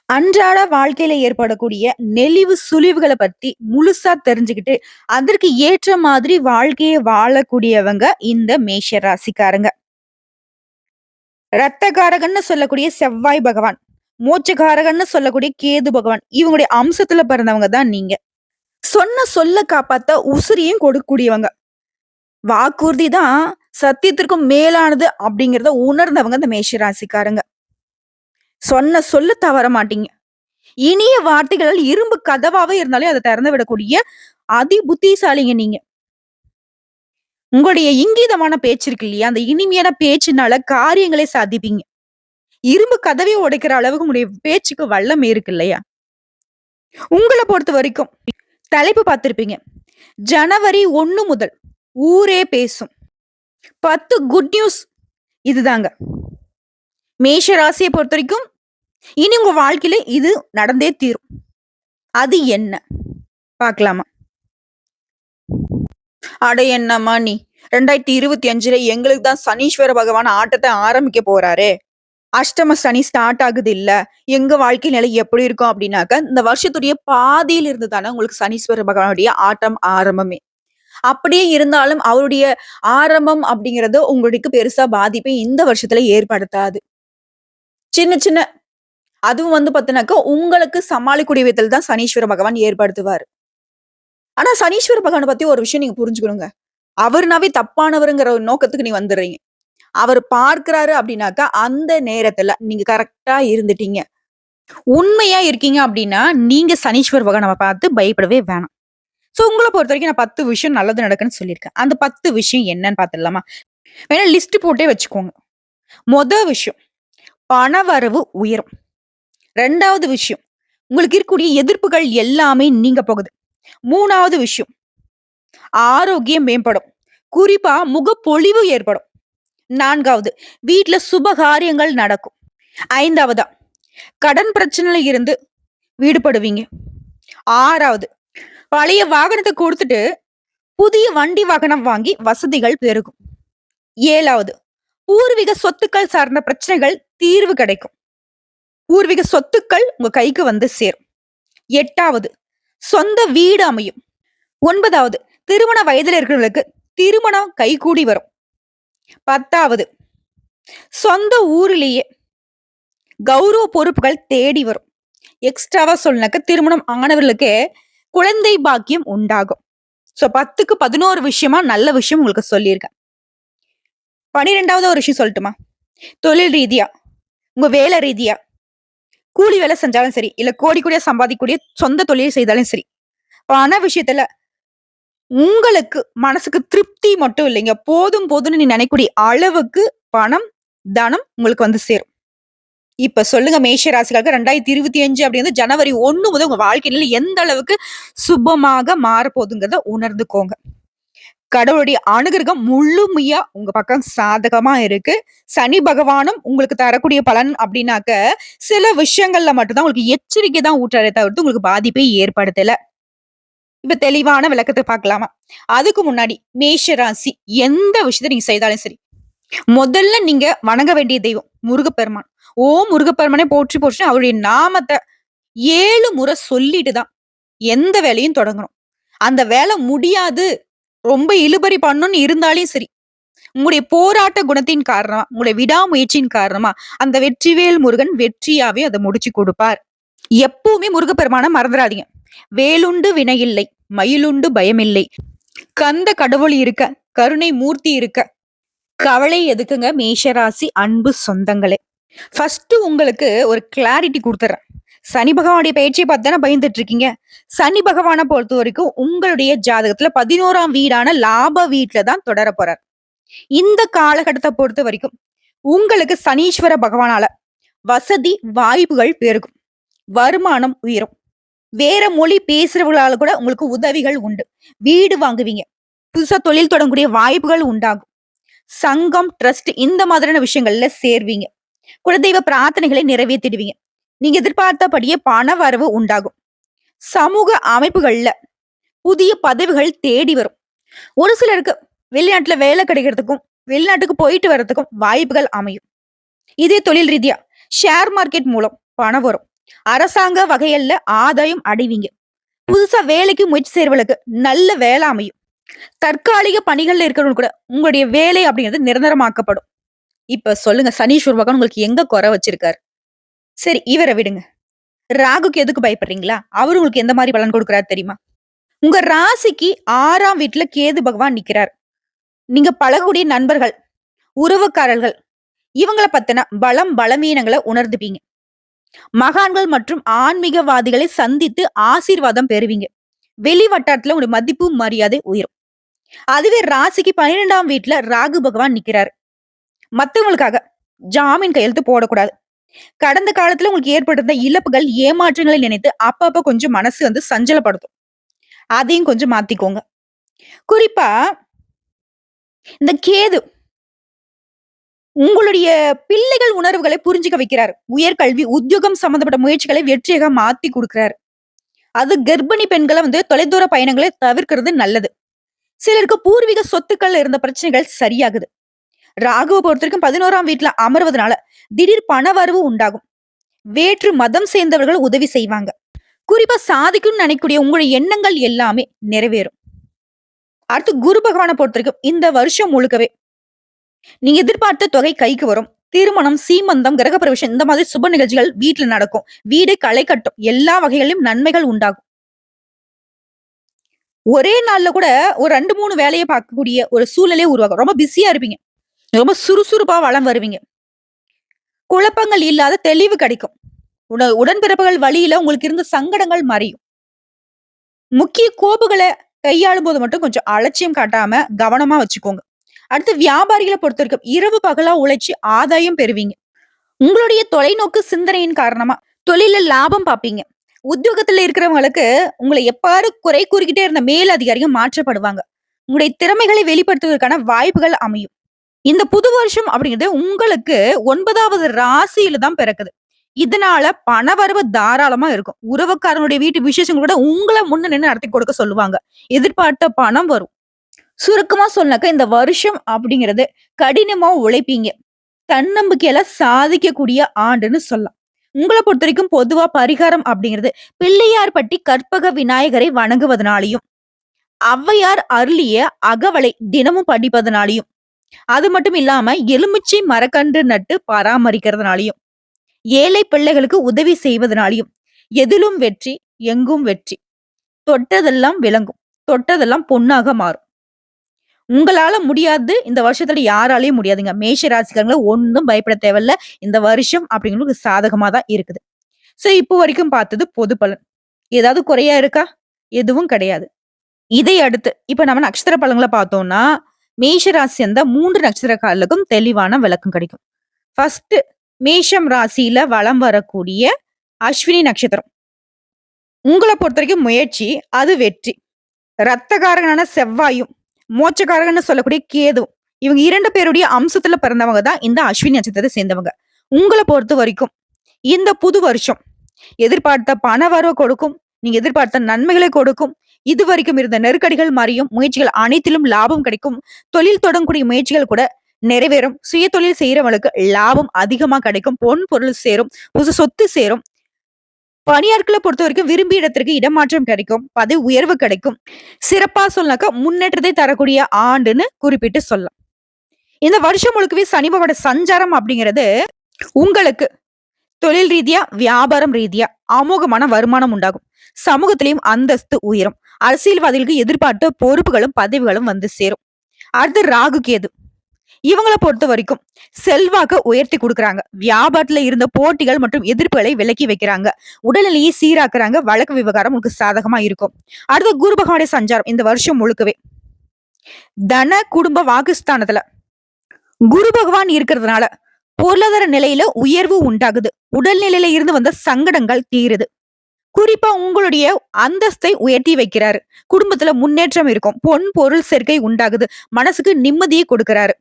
அன்றாட வாழ்க்கையில ஏற்படக்கூடிய நெளிவு சுழிவுகள பத்தி முழுசா தெரிஞ்சுக்கிட்டு, அதற்கு ஏற்ற மாதிரி வாழ்க்கைய வாழக்கூடியவங்க இந்த மேஷ ராசிக்காரங்க. ரத்தகாரகன்னு சொல்லக்கூடிய செவ்வாய் பகவான், மோட்சகாரகன்னு சொல்லக்கூடிய கேது பகவான், இவங்களுடைய அம்சத்துல பிறந்தவங்க தான் நீங்க. சொன்ன சொல்ல காப்பாத்த உசிரையும் கொடுக்கக்கூடியவங்க. வாக்குறுதி தான் சத்தியத்திற்கும் மேலானது அப்படிங்கிறத உணர்ந்தவங்க இந்த மேஷ ராசிக்காரங்க. சொன்ன சொல்ல தவற மாட்டீங்க. இனிய வார்த்தைகள் இரும்பு கதவாவே இருந்தாலே அத திறந்து விடக்கூடிய அதி புத்திசாலிங்க நீங்க. உங்களுடைய இங்கீதமான பேச்சு இருக்கு இல்லையா? அந்த இனிமையான பேச்சுனால காரியங்களே சாதிப்பீங்க. இரும்பு கதவே உடைக்கிற அளவுக்கு உங்களுடைய பேச்சுக்கு வல்லமை இருக்கு இல்லையா? உங்கள பொறுத்த வரைக்கும் தலைப்பு பார்த்திருப்பீங்க. ஜனவரி 1 முதல் ஊரே பேசும். 10 குட் நியூஸ் இதுதாங்க. மேஷ ராசிய பொறுத்தவரைக்கும் இனி உங்க வாழ்க்கையில இது நடந்தே தீரும். அது என்ன? பார்க்கலாமா? அட என்னம்மா நீ 2025ல எங்களுக்கு தான் சனீஸ்வர பகவான் ஆட்டத்தை ஆரம்பிக்க போறாரே. அஷ்டம சனி ஸ்டார்ட் ஆகுது இல்ல. எங்க வாழ்க்கை நிலை எப்படி இருக்கும் அப்படின்னாக்க, இந்த வருஷத்துடைய பாதியில இருந்து தானே உங்களுக்கு சனீஸ்வர பகவானுடைய ஆட்டம் ஆரம்பமே. அப்படியே இருந்தாலும் அவருடைய ஆரம்பம் அப்படிங்கிறது உங்களுக்கு பெருசா பாதிப்பை இந்த வருஷத்துல ஏற்படுத்தாது. சின்ன சின்ன அதுவும் பாத்தீங்கன்னாக்க உங்களுக்கு சமாளிக்கூடிய விதத்தில் தான் சனீஸ்வர பகவான் ஏற்படுத்துவாரு. ஆனா சனீஸ்வர பகவான பத்தி ஒரு விஷயம் நீங்க புரிஞ்சுக்கணுங்க. அவருனாவே தப்பானவருங்கிற ஒரு நோக்கத்துக்கு நீ வந்துடுறீங்க. அவர் பார்க்கிறாரு அப்படின்னாக்கா, அந்த நேரத்துல நீங்க கரெக்ட்டா இருந்துட்டீங்க. உண்மையா இருக்கீங்க அப்படின்னா, நீங்க சனீஸ்வர பகவான பார்த்து பயப்படவே வேணாம். சோ உங்கள பொறுத்தவரைக்கும் நான் 10 விஷயம் நல்லது நடக்குன்னு சொல்லியிருக்கேன். அந்த 10 விஷயம் என்னன்னு பார்த்துடலாமா? வேணா லிஸ்ட் போட்டே வச்சுக்கோங்க. மொத விஷயம், பணவரவு உயரும். 2வது விஷயம், உங்களுக்கு இருக்கக்கூடிய எதிர்ப்புகள் எல்லாமே நீங்க போகுது. 3வது விஷயம், ஆரோக்கியம் மேம்படும். குறிப்பா முகப்பொலிவு ஏற்படும். 4வது, வீட்ல சுப காரியங்கள் நடக்கும். 5வதா, கடன் பிரச்சனையில இருந்து விடுபடுவீங்க. 6வது, பழைய வாகனத்த குடுத்துட்டு புதிய வண்டி வாகனம் வாங்கி வசதிகள் பெருகும். 7வது, பூர்வீக சொத்துக்கள் சார்ந்த பிரச்சனைகள் தீர்வு கிடைக்கும். பூர்வீக சொத்துக்கள் உங்க கைக்கு வந்து சேரும். 8வது, சொந்த வீடு அமையும். 9வது, திருமண வயதில இருக்கிறவங்களுக்கு திருமணம் கைகூடி வரும். 10வது, சொந்த ஊரிலேயே கௌரவ பொறுப்புகள் தேடி வரும். எக்ஸ்ட்ராவா சொல்லனாக்க திருமணம் ஆனவர்களுக்கு குழந்தை பாக்கியம் உண்டாகும். சோ 10க்கு 11 விஷயமா நல்ல விஷயம் உங்களுக்கு சொல்லியிருக்கேன். 12வது ஒரு விஷயம் சொல்லட்டுமா? தொழில் ரீதியா, உங்க வேலை ரீதியா, கூலி வேலை செஞ்சாலும் சரி, இல்ல கோடி கோடியா சம்பாதிக்கக்கூடிய சொந்த தொழில் செய்தாலும் சரி, பண விஷயத்துல உங்களுக்கு மனசுக்கு திருப்தி மட்டும் இல்லைங்க. போதும் போதும்னு நீ நினைக்கக்கூடிய அளவுக்கு பணம், தனம் உங்களுக்கு வந்து சேரும். இப்ப சொல்லுங்க மேஷ ராசிக்காரங்க 2025 அப்படிங்கிறது ஜனவரி 1 முதல் உங்க வாழ்க்கையில எந்த அளவுக்கு சுபமாக மாறப்போகுதுங்கிறத உணர்ந்துக்கோங்க. கடவுளுடைய அனுகிரகம் முழுமையா உங்க பக்கம் சாதகமா இருக்கு. சனி பகவானும் உங்களுக்கு தரக்கூடிய பலன் அப்படின்னாக்க, சில விஷயங்கள்ல மட்டும்தான் உங்களுக்கு எச்சரிக்கை தான் ஊட்டுறாரே தவிர்த்து உங்களுக்கு பாதிப்பை ஏற்படுத்தல. இப்ப தெளிவான விளக்கத்த பார்க்கலாமா? அதுக்கு முன்னாடி மேஷ ராசி எந்த விஷயத்த நீங்க செய்தாலும் சரி, முதல்ல நீங்க வணங்க வேண்டிய தெய்வம் முருகப்பெருமான். ஓம் முருகப்பெருமானே போற்றி போற்றி அவருடைய நாமத்த 7 முறை சொல்லிட்டு தான் எந்த வேலையும் தொடங்கணும். அந்த வேலை முடியாது, ரொம்ப இழுபறி பண்ணணும்னு இருந்தாலும் சரி, உங்களுடைய போராட்ட குணத்தின் காரணமா, உங்களுடைய விடாமுயற்சியின் காரணமா, அந்த வெற்றிவேல் முருகன் வெற்றியாவே அத முடிச்சு கொடுப்பார். எப்பவுமே முருகப்பெருமான மறந்துடாதீங்க. வேலுண்டு வினையில்லை, மயிலுண்டு பயமில்லை. கந்த கடவுள் இருக்க, கருணை மூர்த்தி இருக்க, கவலை எதுக்குங்க மேஷராசி அன்பு சொந்தங்களே. ஃபர்ஸ்ட் உங்களுக்கு ஒரு கிளாரிட்டி குடுத்துறேன். சனி பகவானுடைய பயிற்சியை பார்த்து தானே பயந்துட்டு இருக்கீங்க. சனி பகவானை பொறுத்த வரைக்கும் உங்களுடைய ஜாதகத்துல 11ஆம் வீடான லாப வீட்டுல தான் தொடர போறார். இந்த காலகட்டத்தை பொறுத்த வரைக்கும் உங்களுக்கு சனீஸ்வர பகவானால வசதி வாய்ப்புகள் பெருகும். வருமானம் உயரும். வேற மொழி பேசுறவங்களால கூட உங்களுக்கு உதவிகள் உண்டு. வீடு வாங்குவீங்க. புதுசா தொழில் தொடங்கக்கூடிய வாய்ப்புகள் உண்டாகும். சங்கம், ட்ரஸ்ட் இந்த மாதிரியான விஷயங்கள்ல சேர்வீங்க. குலதெய்வ பிரார்த்தனைகளை நிறைவேற்றிடுவீங்க. நீங்க எதிர்பார்த்தபடியே பண வரவு உண்டாகும். சமூக அமைப்புகள்ல புதிய பதவிகள் தேடி வரும். ஒரு சிலருக்கு வெளிநாட்டுல வேலை கிடைக்கிறதுக்கும், வெளிநாட்டுக்கு போயிட்டு வர்றதுக்கும் வாய்ப்புகள் அமையும். இதே தொழில் ரீதியா ஷேர் மார்க்கெட் மூலம் பணம் வரும். அரசாங்க வகையல்ல ஆதாயம் அடைவீங்க. புதுசா வேலைக்கு முயற்சி செய்றவங்களுக்கு நல்ல வேலை அமையும். தற்காலிக பணிகள்ல இருக்கிறவங்க கூட உங்களுடைய வேலை அப்படிங்கிறது நிரந்தரமாக்கப்படும். இப்ப சொல்லுங்க சனீஸ்வர பகவான் உங்களுக்கு எங்க குறை வச்சிருக்காரு? சரி இவர விடுங்க. ராகுக்கு எதுக்கு பயப்படுறீங்களா? அவரு உங்களுக்கு எந்த மாரி பலன் கொடுக்குறாரு தெரியுமா? உங்க ராசிக்கு 6ஆம் வீட்ல கேது பகவான் நிக்கிறார். நீங்க பழகக்கூடிய நண்பர்கள், உறவுக்காரர்கள் இவங்கள பத்தின பலவீனங்கள உணர்ந்துப்பீங்க. மகான்கள் மற்றும் ஆன்மீகவாதிகளை சந்தித்து ஆசீர்வாதம் பெறுவீங்க. வெளி வட்டாரத்துல உங்களுடைய மதிப்பு, மரியாதை உயரும். அதுவே ராசிக்கு 12ஆம் வீட்ல ராகு பகவான் நிக்கிறாரு. மத்தவங்களுக்காக ஜாமீன் கையெழுத்து போடக்கூடாது. கடந்த காலத்துல உங்களுக்கு ஏற்பட்டிருந்த இழப்புகள், ஏமாற்றங்களை நினைத்து அப்பப்ப கொஞ்சம் மனசு சஞ்சலப்படுத்தும். அதையும் கொஞ்சம் மாத்திக்கோங்க. குறிப்பா இந்த கேது உங்களுடைய பிள்ளைகள் உணர்வுகளை புரிஞ்சுக்க வைக்கிறாரு. உயர்கல்வி, உத்தியோகம் சம்பந்தப்பட்ட முயற்சிகளை வெற்றியாக மாத்தி குடுக்குறாரு. அது கர்ப்பிணி பெண்கள தொலைதூர பயணங்களை தவிர்க்கிறது நல்லது. சிலருக்கு பூர்வீக சொத்துக்கள்ல இருந்த பிரச்சனைகள் சரியாகுது. ராகுவ பொறுத்தவரைக்கும் 11ஆம் வீட்ல அமர்வதனால திடீர் பணவரவு உண்டாகும். வேற்று மதம் சேர்ந்தவர்கள் உதவி செய்வாங்க. குறிப்பா சாதிக்கும்னு நினைக்கக்கூடிய உங்களுடைய எண்ணங்கள் எல்லாமே நிறைவேறும். அடுத்து குரு பகவானை பொறுத்தவரைக்கும் இந்த வருஷம் முழுக்கவே நீங்க எதிர்பார்த்த தொகை கைக்கு வரும். திருமணம், சீமந்தம், கிரகப்பிரவேசம் இந்த மாதிரி சுப நிகழ்ச்சிகள் வீட்டுல நடக்கும். வீடு களை கட்டும். எல்லா வகைகளிலும் நன்மைகள் உண்டாகும். ஒரே நாள்ல கூட ஒரு 2, 3 வேலையை பார்க்கக்கூடிய ஒரு சூழ்நிலையே உருவாகும். ரொம்ப பிஸியா இருப்பீங்க. ரொம்ப சுறுசுறுப்பா வளம் வருவீங்க. குழப்பங்கள் இல்லாத தெளிவு கிடைக்கும். உடன்பிறப்புகள் வழியில உங்களுக்கு இருந்த சங்கடங்கள் மறையும். முக்கிய கோப்புகளை கையாளும் போது மட்டும் கொஞ்சம் அலட்சியம் காட்டாம கவனமா வச்சுக்கோங்க. அடுத்து வியாபாரிகளை பொறுத்தவரைக்கும் இரவு பகலா உழைச்சு ஆதாயம் பெறுவீங்க. உங்களுடைய தொலைநோக்கு சிந்தனையின் காரணமா தொழில லாபம் பார்ப்பீங்க. உத்தியோகத்துல இருக்கிறவங்களுக்கு உங்களை எப்பாரு குறை கூறிக்கிட்டே இருந்த மேல் அதிகாரிகள் மாற்றப்படுவாங்க. உங்களுடைய திறமைகளை வெளிப்படுத்துவதற்கான வாய்ப்புகள் அமையும். இந்த புது வருஷம் அப்படிங்கிறது உங்களுக்கு 9வது ராசியில தான் பிறக்குது. இதனால பணவரவு தாராளமா இருக்கும். உறவுக்காரங்களுடைய வீட்டு விசேஷங்கள் கூட உங்கள முன்ன நின்னு நடத்தி கொடுக்க சொல்லுவாங்க. எதிர்பார்த்த பணம் வரும். சுருக்கமா சொன்னாக்க இந்த வருஷம் அப்படிங்கிறது கடினமா உழைப்பீங்க. தன்னம்பிக்கையில சாதிக்கக்கூடிய ஆண்டுன்னு சொல்லலாம். உங்கள பொறுத்தவரைக்கும் பொதுவா பரிகாரம் அப்படிங்கிறது பிள்ளையார்பட்டி கற்பக விநாயகரை வணங்குவதனாலையும், ஔவையார் அருளிய அகவலை தினமும் படிப்பதனாலையும், அது மட்டும் இல்லாம எலுமிச்சை மரக்கன்று நட்டு பராமரிக்கிறதுனாலையும், ஏழை பிள்ளைகளுக்கு உதவி செய்வதனாலையும், எதிலும் வெற்றி, எங்கும் வெற்றி. தொட்டதெல்லாம் விளங்கும். தொட்டதெல்லாம் பொன்னாக மாறும். உங்களால முடியாது இந்த வருஷத்துல யாராலையும் முடியாதுங்க. மேஷ ராசிக்காரங்கள ஒண்ணும் பயப்பட தேவையில்ல. இந்த வருஷம் அப்படிங்கிறது சாதகமா தான் இருக்குது. சோ இப்போ வரைக்கும் பார்த்தது பொது பலன். ஏதாவது குறையா இருக்கா? எதுவும் கிடையாது. இதை அடுத்து இப்ப நம்ம நட்சத்திர பலன்களை பார்த்தோம்னா, மேஷ ராசி சேர்ந்த 3 நட்சத்திரக்காரர்களுக்கும் தெளிவான விளக்கம் கிடைக்கும். ஃபர்ஸ்ட் மேஷம் ராசியில வலம் வரக்கூடிய அஸ்வினி நட்சத்திரம். உங்கள பொறுத்தவரைக்கும் முயற்சி அது வெற்றி. ரத்தகாரகனான செவ்வாயும், மோட்சக்காரகன்னு சொல்லக்கூடிய கேதுவும் இவங்க 2 பேருடைய அம்சத்துல பிறந்தவங்க தான் இந்த அஸ்வினி நட்சத்திரத்தை சேர்ந்தவங்க. உங்கள பொறுத்த வரைக்கும் இந்த புது வருஷம் எதிர்பார்த்த பண வரவு கொடுக்கும். நீங்க எதிர்பார்த்த நன்மைகளை கொடுக்கும். இதுவரைக்கும் இருந்த நெருக்கடிகள் மாறியும் முயற்சிகள் அனைத்திலும் லாபம் கிடைக்கும். தொழில் தொடங்கக்கூடிய முயற்சிகள் கூட நிறைவேறும். சுய தொழில் செய்யறவங்களுக்கு லாபம் அதிகமா கிடைக்கும். பொன் பொருள் சேரும். புது சொத்து சேரும். பணியாட்களை பொறுத்த வரைக்கும் விரும்பிய இடத்திற்கு இடமாற்றம் கிடைக்கும். பதவி உயர்வு கிடைக்கும். சிறப்பா சொன்னாக்க முன்னேற்றத்தை தரக்கூடிய ஆண்டுன்னு குறிப்பிட்டு சொல்லலாம். இந்த வருஷம் முழுக்கவே சனி பகவானோட சஞ்சாரம் அப்படிங்கிறது உங்களுக்கு தொழில் ரீதியா, வியாபாரம் ரீதியா அமோகமான வருமானம் உண்டாகும். சமூகத்திலையும் அந்தஸ்து உயரும். அரசியல்வாதிகளுக்கு எதிர்பார்த்த பொறுப்புகளும் பதவிகளும் வந்து சேரும். அடுத்து ராகு கேது இவங்களை பொறுத்த வரைக்கும் செல்வாக்க உயர்த்தி கொடுக்குறாங்க. வியாபாரத்துல இருந்த போட்டிகள் மற்றும் எதிர்ப்புகளை விலக்கி வைக்கிறாங்க. உடல்நிலையை சீராக்குறாங்க. வழக்கு விவகாரம் உங்களுக்கு சாதகமா இருக்கும். அடுத்து குரு பகவானுடைய சஞ்சாரம் இந்த வருஷம் முழுக்கவே தன குடும்ப வாக்குஸ்தானத்துல குரு பகவான் இருக்கிறதுனால பொருளாதார நிலையில உயர்வு உண்டாகுது. உடல்நிலையில இருந்து வந்த சங்கடங்கள் தீருது. குறிப்பா உங்களுடைய அந்தஸ்தை உயர்த்தி வைக்கிறாரு. குடும்பத்துல முன்னேற்றம் இருக்கும். பொன் பொருள் சேர்க்கை உண்டாகுது. மனசுக்கு நிம்மதியை கொடுக்கிறாரு.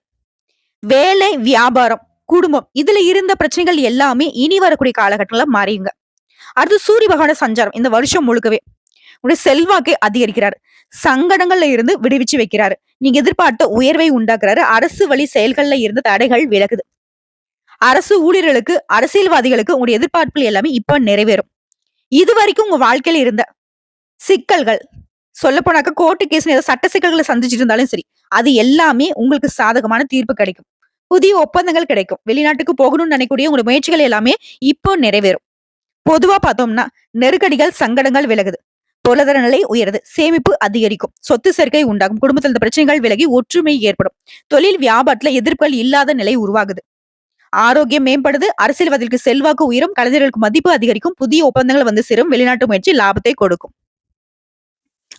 வேலை, வியாபாரம், குடும்பம் இதுல இருந்த பிரச்சனைகள் எல்லாமே இனி வரக்கூடிய காலகட்டங்கள்ல மாறியுங்க. அடுத்து சூரிய பகவான சஞ்சாரம் இந்த வருஷம் முழுக்கவே உங்களுடைய செல்வாக்கை அதிகரிக்கிறாரு. சங்கடங்கள்ல இருந்து விடுவிச்சு வைக்கிறாரு. நீங்க எதிர்பார்த்த உயர்வை உண்டாக்குறாரு. அரசு வழி செயல்கள்ல இருந்து தடைகள் விலகுது. அரசு ஊழியர்களுக்கு, அரசியல்வாதிகளுக்கு உங்களுடைய எதிர்பார்ப்புகள் எல்லாமே இப்ப நிறைவேறும். இதுவரைக்கும் உங்க வாழ்க்கையில இருந்த சிக்கல்கள், சொல்லப்போனாக்க கோர்ட்டு கேஸ்ன்னு ஏதோ சட்ட சிக்கல்கள சந்திச்சுட்டு இருந்தாலும் சரி, அது எல்லாமே உங்களுக்கு சாதகமான தீர்ப்பு கிடைக்கும். புதிய ஒப்பந்தங்கள் கிடைக்கும். வெளிநாட்டுக்கு போகணும்னு நினைக்கக்கூடிய உங்களுடைய முயற்சிகள் எல்லாமே இப்போ நிறைவேறும். பொதுவா பார்த்தோம்னா, நெருக்கடிகள், சங்கடங்கள் விலகுது. பொருளாதார நிலை உயருது. சேமிப்பு அதிகரிக்கும். சொத்து சேர்க்கை உண்டாகும். குடும்பத்தில் இருந்த பிரச்சனைகள் விலகி ஒற்றுமை ஏற்படும். தொழில் வியாபாரத்துல எதிர்ப்புகள் இல்லாத நிலை உருவாகுது. ஆரோக்கியம் மேம்படுது. அரசியல்வாதிகளுக்கு செல்வாக்கு உயரும். கலைஞர்களுக்கு மதிப்பு அதிகரிக்கும். புதிய ஒப்பந்தங்கள் வந்து சேரும். வெளிநாட்டு முயற்சி லாபத்தை கொடுக்கும்.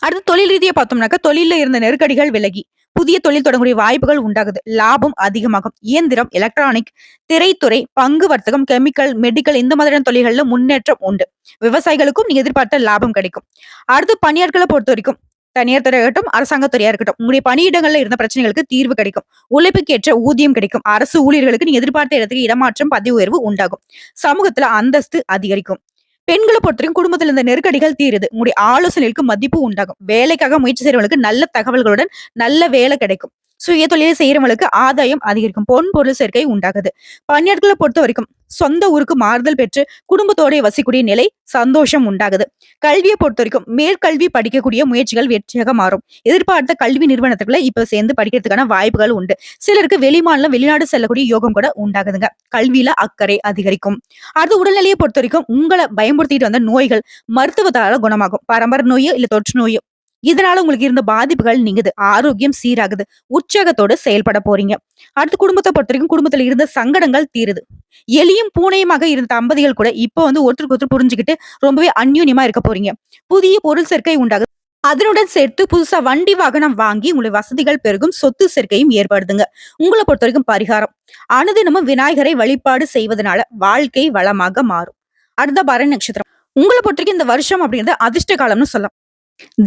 அடுத்து தொழில் ரீதியா பார்த்தோம்னாக்கா, தொழில்ல இருந்த நெருக்கடிகள் விலகி, புதிய தொழில் தொடங்கக்கூடிய வாய்ப்புகள் உண்டாகுது. லாபம் அதிகமாகும். இயந்திரம், எலக்ட்ரானிக், திரைத்துறை, பங்கு வர்த்தகம், கெமிக்கல், மெடிக்கல் இந்த மாதிரியான தொழில்கள்ல முன்னேற்றம் உண்டு. விவசாயிகளுக்கும் நீங்க எதிர்பார்த்த லாபம் கிடைக்கும். அடுத்து பணியாட்களை பொறுத்தவரைக்கும், தனியார் துறையா இருக்கட்டும், அரசாங்க துறையா இருக்கட்டும், உங்களுடைய பணியிடங்கள்ல இருந்த பிரச்சனைகளுக்கு தீர்வு கிடைக்கும். உழைப்புக்கேற்ற ஊதியம் கிடைக்கும். அரசு ஊழியர்களுக்கு நீங்க எதிர்பார்த்த இடத்துக்கு இடமாற்றம், பதவி உயர்வு உண்டாகும். சமூகத்துல அந்தஸ்து அதிகரிக்கும். பெண்களை பொறுத்தவரைக்கும் குடும்பத்துல இருந்த நெருக்கடிகள் தீருது. உங்களுடைய ஆலோசனைகளுக்கு மதிப்பு உண்டாகும். வேலைக்காக முயற்சி செய்றவங்களுக்கு நல்ல தகவல்களுடன் நல்ல வேலை கிடைக்கும். சுய தொழிலை செய்யறவங்களுக்கு ஆதாயம் அதிகரிக்கும். பொன் பொருள் சேர்க்கை உண்டாகுது. பணியாட்களை பொறுத்த வரைக்கும் சொந்த ஊருக்கு மாறுதல் பெற்று குடும்பத்தோட வசிக்கூடிய நிலை சந்தோஷம் உண்டாகுது. கல்வியை பொறுத்த வரைக்கும் மேற்கல்வி படிக்கக்கூடிய முயற்சிகள் வெற்றியாக மாறும். எதிர்பார்த்த கல்வி நிறுவனத்துக்குள்ள இப்ப சேர்ந்து படிக்கிறதுக்கான வாய்ப்புகள் உண்டு. சிலருக்கு வெளிமாநிலம், வெளிநாடு செல்லக்கூடிய யோகம் கூட உண்டாகுதுங்க. கல்வியில அக்கறை அதிகரிக்கும். அடுத்து உடல்நிலையை பொறுத்த வரைக்கும் உங்களை பயமுறுத்திட்டு வந்த நோய்கள் மருத்துவத்தால குணமாகும். பரம்பரை நோயோ இல்ல தொற்று நோயோ இதனால உங்களுக்கு இருந்த பாதிப்புகள் நீங்குது. ஆரோக்கியம் சீராகுது. உற்சாகத்தோட செயல்பட போறீங்க. அடுத்து குடும்பத்தை பொறுத்த வரைக்கும் குடும்பத்துல இருந்த சங்கடங்கள் தீருது. எலியும் பூனையுமாக இருந்த தம்பதிகள் கூட இப்ப வந்து ஒருத்தருக்கு ஒருத்தர் புரிஞ்சுக்கிட்டு ரொம்பவே அந்யூன்யமா இருக்க போறீங்க. புதிய பொருள் சேர்க்கை உண்டாகுது. அதனுடன் சேர்த்து புதுசா வண்டி வாகனம் வாங்கி உங்களுடைய வசதிகள் பெருகும். சொத்து சேர்க்கையும் ஏற்படுதுங்க. உங்களை பொறுத்த வரைக்கும் பரிகாரம், அனுதினமும் விநாயகரை வழிபாடு செய்வதனால வாழ்க்கை வளமாக மாறும். அடுத்த பரணி நட்சத்திரம். உங்களை பொறுத்த வரைக்கும் இந்த வருஷம் அப்படிங்கிறது அதிர்ஷ்ட காலம்னு சொல்லலாம்.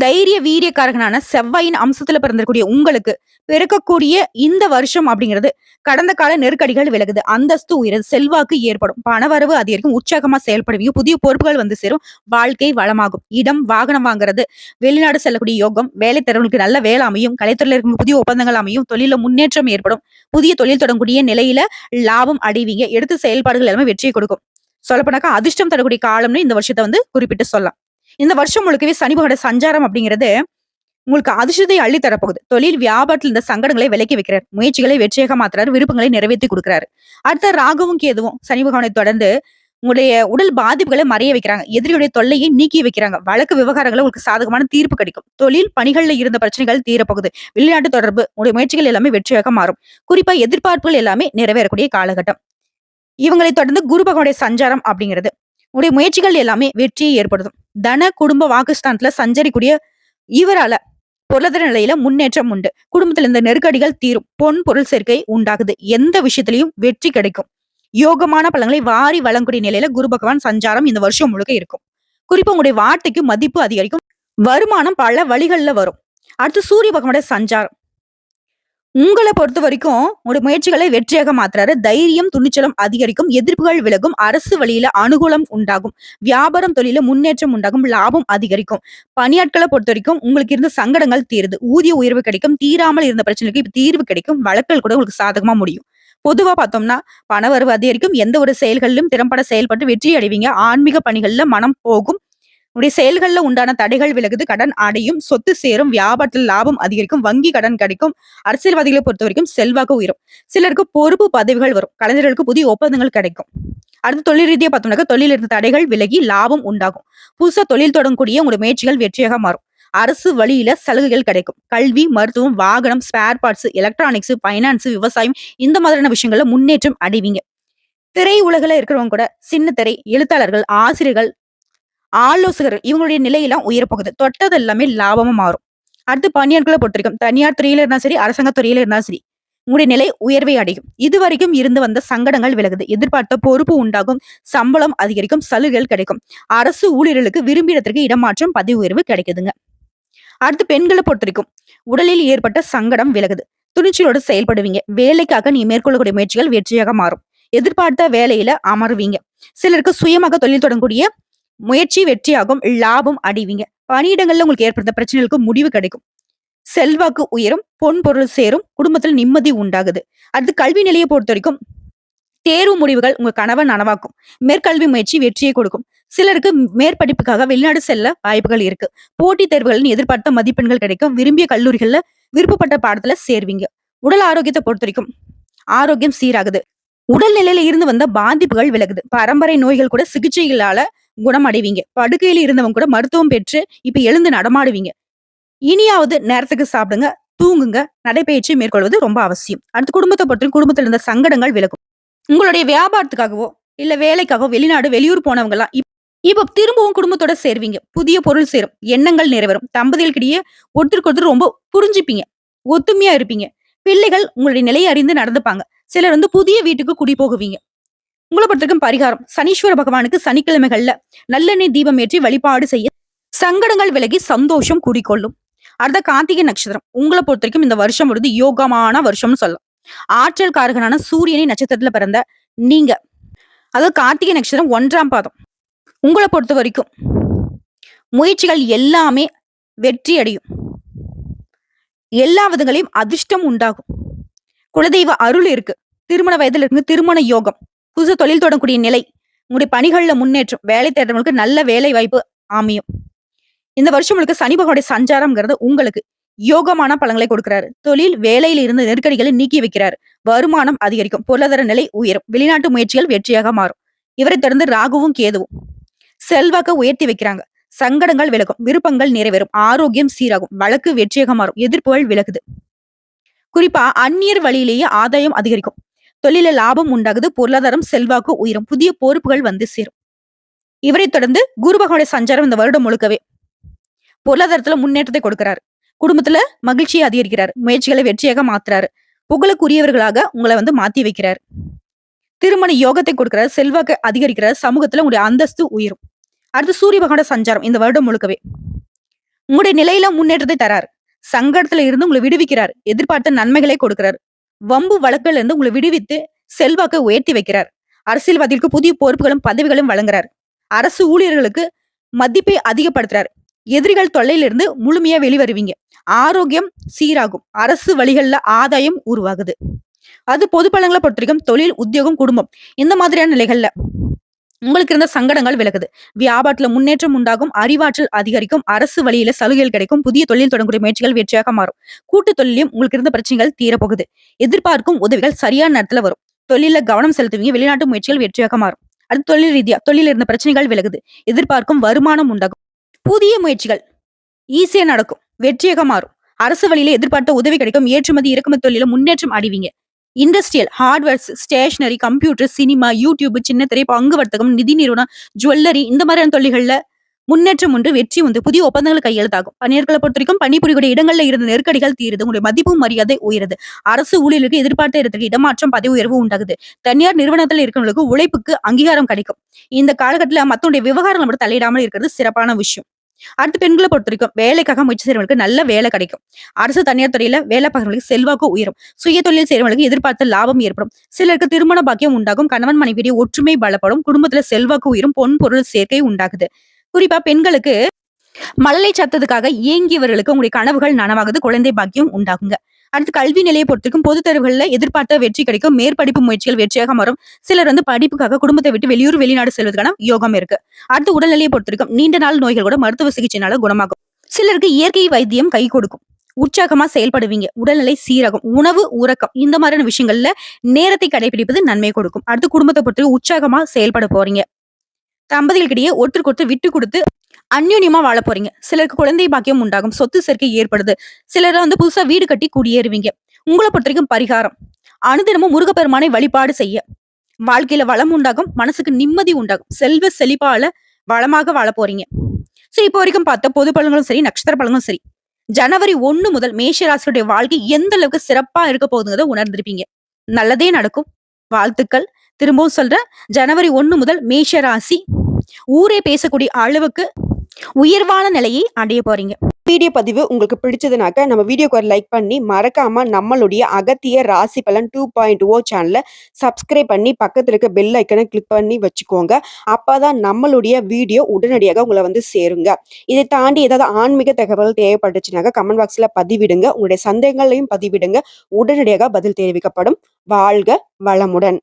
தைரிய வீரியக்காரகனான செவ்வாயின் அம்சத்துல பிறந்திருக்கூடிய உங்களுக்கு பிறக்கக்கூடிய இந்த வருஷம் அப்படிங்கிறது கடந்த கால நெருக்கடிகள் விலகுது. அந்தஸ்து உயருது. செல்வாக்கு ஏற்படும். பணவரவு அதிகரிக்கும். உற்சாகமா செயல்படுவீங்க. புதிய பொறுப்புகள் வந்து சேரும். வாழ்க்கை வளமாகும். இடம், வாகனம் வாங்குறது, வெளிநாடு செல்லக்கூடிய யோகம், வேலை தரவங்களுக்கு நல்ல வேலை அமையும். கலைத்துறையில இருக்கும் புதிய ஒப்பந்தங்கள் அமையும். தொழில முன்னேற்றம் ஏற்படும். புதிய தொழில் தொடங்கக்கூடிய நிலையில லாபம் அடைவீங்க. எடுத்து செயல்பாடுகள் எல்லாமே வெற்றியை கொடுக்கும். சொல்லப்போனாக்கா அதிர்ஷ்டம் தரக்கூடிய காலம்னு இந்த வருஷத்தை வந்து குறிப்பிட்டு சொல்லலாம். இந்த வருஷம் முழுக்கவே சனி பகவானோட சஞ்சாரம் அப்படிங்கிறது உங்களுக்கு அதிர்ஷ்டத்தை அள்ளி தரப்போகுது. தொழில் வியாபாரத்தில் இந்த சங்கடங்களை விலக்கி வைக்கிறார். முயற்சிகளை வெற்றியாக மாத்துறாரு. விருப்பங்களை நிறைவேற்றி கொடுக்கிறாரு. அடுத்த ராகுவும் கேதுவும் சனி பகவானை தொடர்ந்து உங்களுடைய உடல் பாதிப்புகளை மறைய வைக்கிறாங்க. எதிரியுடைய தொல்லையை நீக்கி வைக்கிறாங்க. வழக்கு விவகாரங்களை உங்களுக்கு சாதகமான தீர்ப்பு கிடைக்கும். தொழில் பணிகள்ல இருந்த பிரச்சனைகள் தீரப்போகுது. வெளிநாட்டு தொடர்பு உங்களுடைய முயற்சிகள் எல்லாமே வெற்றியாக மாறும். குறிப்பா எதிர்பார்ப்புகள் எல்லாமே நிறைவேறக்கூடிய காலகட்டம். இவங்களை தொடர்ந்து குரு பகவானுடைய சஞ்சாரம் அப்படிங்கிறது உங்களுடைய முயற்சிகள் எல்லாமே வெற்றியை ஏற்படுத்தும். தன குடும்ப வாக்குஸ்தானத்துல சஞ்சரிக்கூடிய இவரால பொருளாதார நிலையில முன்னேற்றம் உண்டு. குடும்பத்துல இந்த நெருக்கடிகள் தீரும். பொன் பொருள் சேர்க்கை உண்டாகுது. எந்த விஷயத்திலையும் வெற்றி கிடைக்கும். யோகமான பலன்களை வாரி வழங்கக்கூடிய நிலையில குரு பகவான் சஞ்சாரம் இந்த வருஷம் முழுக்க இருக்கும். குறிப்பா உங்களுடைய வார்த்தைக்கு மதிப்பு அதிகரிக்கும். வருமானம் பல வழிகள்ல வரும். அடுத்து சூரிய பகவானுடைய சஞ்சாரம் உங்களை பொறுத்த வரைக்கும் உங்களுடைய முயற்சிகளை வெற்றியாக மாத்துறாரு. தைரியம், துணிச்சலும் அதிகரிக்கும். எதிர்ப்புகள் விலகும். அரசு வழியில அனுகூலம் உண்டாகும். வியாபாரம், தொழில முன்னேற்றம் உண்டாகும். லாபம் அதிகரிக்கும். பணியாட்களை பொறுத்த வரைக்கும் உங்களுக்கு இருந்த சங்கடங்கள் தீருது. ஊதிய உயர்வு கிடைக்கும். தீராமல் இருந்த பிரச்சனைக்கு இப்ப தீர்வு கிடைக்கும். வழக்கல் கூட உங்களுக்கு சாதகமா முடியும். பொதுவா பார்த்தோம்னா பணவரவு அதிகரிக்கும். எந்த ஒரு செயல்களிலும் திறம்பட செயல்பட்டு வெற்றி அடைவீங்க. ஆன்மீக பணிகள்ல மனம் போகும். உடைய செயல்கள்ல உண்டான தடைகள் விலகுது. கடன் அடையும். சொத்து சேரும். வியாபாரத்தில் லாபம் அதிகரிக்கும். வங்கி கடன் கிடைக்கும். அரசியல்வாதிகளை பொறுத்த வரைக்கும் செல்வாக்கு உயரும். சிலருக்கு பொறுப்பு பதவிகள் வரும். கலைஞர்களுக்கு புதிய ஒப்பந்தங்கள் கிடைக்கும். அடுத்து தொழில் ரீதியா பார்த்தோம்னாக்கா தொழில் இருந்த தடைகள் விலகி லாபம் உண்டாகும். புதுசா தொழில் தொடங்கக்கூடிய உங்களுடைய முயற்சிகள் வெற்றியாக மாறும். அரசு வழியில சலுகைகள் கிடைக்கும். கல்வி, மருத்துவம், வாகனம், ஸ்பேர் பார்ட்ஸ், எலக்ட்ரானிக்ஸ், பைனான்ஸ், விவசாயம் இந்த மாதிரியான விஷயங்கள்ல முன்னேற்றம் அடைவீங்க. திரை உலகில இருக்கிறவங்க கூட சின்ன திரை, எழுத்தாளர்கள், ஆசிரியர்கள், ஆலோசகர்கள் இவங்களுடைய நிலையெல்லாம் உயரப்போகுது. தொட்டது எல்லாமே லாபமா மாறும். அடுத்து பணியாட்களை பொறுத்திருக்கும். தனியார் துறையில இருந்தா சரி, அரசாங்க துறையில இருந்தா சரி, உங்களுடைய நிலை உயர்வை அடையும். இதுவரைக்கும் இருந்து வந்த சங்கடங்கள் விலகுது. எதிர்பார்த்த பொறுப்பு உண்டாகும். சம்பளம் அதிகரிக்கும். சலுகைகள் கிடைக்கும். அரசு ஊழியர்களுக்கு விரும்பிய இடத்திற்கு இடமாற்றம், பதவி உயர்வு கிடைக்குதுங்க. அடுத்து பெண்களை பொறுத்திருக்கும். உடலில் ஏற்பட்ட சங்கடம் விலகுது. துணிச்சலோடு செயல்படுவீங்க. வேலைக்காக நீ மேற்கொள்ளக்கூடிய முயற்சிகள் வெற்றியாக மாறும். எதிர்பார்த்த வேலையில அமருவீங்க. சிலருக்கு சுயமாக தொழில் தொடங்கக்கூடிய முயற்சி வெற்றியாகும். லாபம் அடைவீங்க. பணியிடங்கள்ல உங்களுக்கு ஏற்படுத்த பிரச்சனைகளுக்கு முடிவு கிடைக்கும். செல்வாக்கு உயரும். பொன் பொருள் சேரும். குடும்பத்தில் நிம்மதி உண்டாகுது. அடுத்து கல்வி நிலையை பொறுத்த வரைக்கும் தேர்வு முடிவுகள் உங்க கனவை நனவாக்கும். மேற்கல்வி முயற்சி வெற்றியை கொடுக்கும். சிலருக்கு மேற்படிப்புக்காக வெளிநாடு செல்ல வாய்ப்புகள் இருக்கு. போட்டித் தேர்வுகள்னு எதிர்பார்த்த மதிப்பெண்கள் கிடைக்கும். விரும்பிய கல்லூரிகள்ல விருப்பப்பட்ட பாடத்துல சேர்வீங்க. உடல் ஆரோக்கியத்தை பொறுத்த வரைக்கும் ஆரோக்கியம் சீராகுது. உடல்நிலையில இருந்து வந்த பாதிப்புகள் விலகுது. பரம்பரை நோய்கள் கூட சிகிச்சைகளால குணமடைவீங்க. படுக்கையில இருந்தவங்க கூட மருத்துவம் பெற்று இப்ப எழுந்து நடமாடுவீங்க. இனியாவது நேரத்துக்கு சாப்பிடுங்க, தூங்குங்க, நடைப்பயிற்சி மேற்கொள்வது ரொம்ப அவசியம். அடுத்து குடும்பத்தை பொறுத்தவரைக்கும் குடும்பத்துல இருந்த சங்கடங்கள் விலகும். உங்களுடைய வியாபாரத்துக்காகவோ, இல்ல வேலைக்காகவோ வெளிநாடு, வெளியூர் போனவங்கலாம் இப்ப திரும்பவும் குடும்பத்தோட சேருவீங்க. புதிய பொருள் சேரும். எண்ணங்கள் நிறைவேறும். தம்பதிகளுக்கிடையே ஒருத்தருக்கு ஒருத்தர் ரொம்ப புரிஞ்சுப்பீங்க. ஒத்துமையா இருப்பீங்க. பிள்ளைகள் உங்களுடைய நிலையை அறிந்து நடந்துப்பாங்க. சிலர் புதிய வீட்டுக்கு குடி போகுவீங்க. உங்களை பொறுத்தவரைக்கும் பரிகாரம் சனீஸ்வர பகவானுக்கு சனிக்கிழமைகள்ல நல்லெண்ணெய் தீபம் ஏற்றி வழிபாடு செய்ய சங்கடங்கள் விலகி சந்தோஷம் கூடிக்கொள்ளும். அடுத்த கார்த்திகை நட்சத்திரம் உங்களை பொறுத்த வரைக்கும் இந்த வருஷம் யோகமான வருஷம்னு சொல்லலாம். ஆற்றல் காரகனான சூரியனை நட்சத்திரத்துல பிறந்த நீங்க, அதாவது கார்த்திகை நட்சத்திரம் 1ஆம் பாதம், உங்களை பொறுத்த வரைக்கும் முயற்சிகள் எல்லாமே வெற்றி அடையும். எல்லா விதங்களையும் அதிர்ஷ்டம் உண்டாகும். குலதெய்வ அருள் இருக்கு. திருமண வயதுல இருக்கு திருமண யோகம், புதுசு தொழில் தொடங்கக்கூடிய நிலை, உங்களுடைய பணிகள்ல முன்னேற்றம், வேலை தேடுறவங்களுக்கு நல்ல வேலை வாய்ப்பு அமையும். இந்த வருஷம் உங்களுக்கு சனி பகவானுடைய சஞ்சாரம்ங்கிறது உங்களுக்கு யோகமான பலன்களை கொடுக்கிறாரு. தொழில் வேலையில இருந்த நெருக்கடிகளை நீக்கி வைக்கிறாரு. வருமானம் அதிகரிக்கும். பொருளாதார நிலை உயரும். வெளிநாட்டு முயற்சிகள் வெற்றியாக மாறும். இவரை தொடர்ந்து ராகுவும் கேதுவும் செல்வாக்க உயர்த்தி வைக்கிறாங்க. சங்கடங்கள் விலகும். விருப்பங்கள் நிறைவேறும். ஆரோக்கியம் சீராகும். வழக்கு வெற்றியாக மாறும். எதிர்ப்புகள் விலகுது. குறிப்பா அந்நியர் வழியிலேயே ஆதாயம் அதிகரிக்கும். தொழில லாபம் உண்டாகுது. பொருளாதாரம் செல்வாக்கு உயரும். புதிய பொறுப்புகள் வந்து சேரும். இவரை தொடர்ந்து குரு பகவானுடைய சஞ்சாரம் இந்த வருடம் முழுக்கவே பொருளாதாரத்துல முன்னேற்றத்தை கொடுக்கிறாரு. குடும்பத்துல மகிழ்ச்சியை அதிகரிக்கிறார். முயற்சிகளை வெற்றியாக மாத்துறாரு. புகழுக்குரியவர்களாக உங்களை மாத்தி வைக்கிறார். திருமண யோகத்தை கொடுக்கிறார். செல்வாக்கு அதிகரிக்கிறார். சமூகத்துல உங்களுடைய அந்தஸ்து உயரும். அடுத்து சூரிய பகவான சஞ்சாரம் இந்த வருடம் முழுக்கவே உங்களுடைய நிலையில முன்னேற்றத்தை தராரு. சங்கடத்துல இருந்து உங்களை விடுவிக்கிறார். எதிர்பார்த்த நன்மைகளை கொடுக்கிறார். வம்பு வழக்குல இருந்து உங்களை விடுவித்து செல்வாக்கை உயர்த்தி வைக்கிறார். அரசியல்வாதிகளுக்கு புதிய பொறுப்புகளும் பதவிகளும் வழங்குறார். அரசு ஊழியர்களுக்கு மதிப்பை அதிகப்படுத்துறார். எதிரிகள் தொல்லையிலிருந்து முழுமையா வெளிவருவீங்க. ஆரோக்கியம் சீராகும். அரசு வழிகள்ல ஆதாயம் உருவாகுது. அது பொது பலன்களை பொறுத்த வரைக்கும் தொழில், உத்தியோகம், குடும்பம் இந்த மாதிரியான நிலைகள்ல உங்களுக்கு இருந்த சங்கடங்கள் விலகுது. வியாபாரத்துல முன்னேற்றம் உண்டாகும். அறிவாற்றல் அதிகரிக்கும். அரசு வழியில சலுகைகள் கிடைக்கும். புதிய தொழில் தொடங்கக்கூடிய முயற்சிகள் வெற்றியாக மாறும். கூட்டு தொழிலையும் உங்களுக்கு இருந்த பிரச்சனைகள் தீரப்போகுது. எதிர்பார்க்கும் உதவிகள் சரியான நேரத்துல வரும். தொழில கவனம் செலுத்துவீங்க. வெளிநாட்டு முயற்சிகள் வெற்றியாக மாறும். அடுத்து தொழில் ரீதியா தொழில இருந்த பிரச்சனைகள் விலகுது. எதிர்பார்க்கும் வருமானம் உண்டாகும். புதிய முயற்சிகள் ஈஸியா நடக்கும். வெற்றியாக மாறும். அரசு வழியில எதிர்பார்த்த உதவி கிடைக்கும். ஏற்றுமதி இறக்குமதி தொழில முன்னேற்றம் அடைவீங்க. Industrial, hardwares, stationery, computer, cinema, YouTube, சின்ன திரை, பங்கு வர்த்தகம், நிதி நிறுவனம், ஜுவல்லரி இந்த மாதிரியான தொழில்கள்ல முன்னேற்றம் உண்டு. வெற்றி உண்டு. புதிய ஒப்பந்தங்கள் கையெழுத்தாகும். பணியாளர்களை பொறுத்த வரைக்கும் பணிபுரியக்கூடிய இடங்கள்ல இருந்த நெருக்கடிகள் தீருது. உங்களுடைய மதிப்பும் மரியாதை உயருது. அரசு ஊழியர்களுக்கு எதிர்பார்த்த இடத்துக்கு இடமாற்றம், பதவி உயர்வு உண்டாகுது. தனியார் நிறுவனத்தில் இருக்கிறவங்களுக்கு உழைப்புக்கு அங்கீகாரம் கிடைக்கும். இந்த காலகட்டத்துல மத்தவங்களுடைய விவகாரங்களை மட்டும் தலையிடாமல் இருக்கிறது சிறப்பான விஷயம். அடுத்து பெண்களை பொறுத்த வரைக்கும் வேலைக்காக முயற்சி செய்யறவங்களுக்கு நல்ல வேலை கிடைக்கும். அரசு தனியார் துறையில வேலை பார்க்கறவங்களுக்கு செல்வாக்கு உயரும். சுய தொழில் செய்யறவங்களுக்கு எதிர்பார்த்த லாபம் ஏற்படும். சிலருக்கு திருமண பாக்கியம் உண்டாகும். கணவன் மனைவியுடைய ஒற்றுமை பலப்படும். குடும்பத்துல செல்வாக்கு உயரும். பொன் பொருள் சேர்க்கை உண்டாகுது. குறிப்பா பெண்களுக்கு மழலை சத்தத்துக்காக இயங்கியவர்களுக்கு உங்களுடைய கனவுகள் நனவாகுது. குழந்தை பாக்கியம் உண்டாகுங்க. அடுத்து கல்வி நிலையை பொறுத்திருக்கும். பொது தேர்வுகள்ல எதிர்பார்த்த வெற்றி கிடைக்கும். மேற்படிப்பு முயற்சிகள் வெற்றியாக மாறும். சிலர் படிப்புக்காக குடும்பத்தை விட்டு வெளியூர் வெளிநாடு செல்வதற்கான யோகம் இருக்கு. அடுத்து உடல்நிலையை பொறுத்திருக்கும். நீண்ட நாள் நோய்கள் கூட மருத்துவ சிகிச்சைனால குணமாகும். சிலருக்கு இயற்கை வைத்தியம் கை கொடுக்கும். உற்சாகமா செயல்படுவீங்க. உடல்நிலை சீராகும். உணவு, உறக்கம் இந்த மாதிரியான விஷயங்கள்ல நேரத்தை கடைபிடிப்பது நன்மை கொடுக்கும். அடுத்து குடும்பத்தை பொறுத்து உற்சாகமா செயல்பட போறீங்க. தம்பதிகளுக்கிடையே ஒருத்தருக்கு ஒருத்தர் விட்டு கொடுத்து அந்யோன்யமா வாழ போறீங்க. சிலருக்கு குழந்தை பாக்கியம் உண்டாகும். சொத்து சேர்க்கை ஏற்படுது. சிலர் புதுசா வீடு கட்டி குடியேறுவீங்க. உங்களை பொறுத்த வரைக்கும் பரிகாரம் அனுதினமும் முருகப்பெருமானை வழிபாடு செய்ய வாழ்க்கையில வளம் உண்டாகும். மனசுக்கு நிம்மதி உண்டாகும். செல்வ செழிப்பால வளமாக வாழ போறீங்க. சோ இப்போ வரைக்கும் பார்த்த பொது பலன்களும் சரி, நட்சத்திர பலன்களும் சரி, ஜனவரி 1 முதல் மேஷ ராசியுடைய வாழ்க்கை எந்த அளவுக்கு சிறப்பா இருக்க போகுதுங்கிறத உணர்ந்திருப்பீங்க. நல்லதே நடக்கும். வாழ்த்துக்கள். திரும்பவும் சொல்றேன், ஜனவரி 1 முதல் மேஷ ராசி ஊரே பேசக்கூடிய அளவுக்கு உயர்வான நிலையை அடைய போறீங்க. வீடியோ பதிவு உங்களுக்கு பிடிச்சதுனாக்க நம்ம வீடியோக்கு ஒரு லைக் பண்ணி மறக்காம நம்மளுடைய அகத்திய ராசி பலன் 2.0 சேனலை சப்ஸ்கிரைப் பண்ணி பக்கத்துல இருக்க பெல் ஐக்கனை கிளிக் பண்ணி வச்சுக்கோங்க. அப்பதான் நம்மளுடைய வீடியோ உடனடியாக உங்களை சேருங்க. இதை தாண்டி ஏதாவது ஆன்மீக தகவல் தேவைப்பட்டுச்சுனாக்க கமெண்ட் பாக்ஸ்ல பதிவிடுங்க. உங்களுடைய சந்தேகங்களையும் பதிவிடுங்க. உடனடியாக பதில் தெரிவிக்கப்படும். வாழ்க வளமுடன்.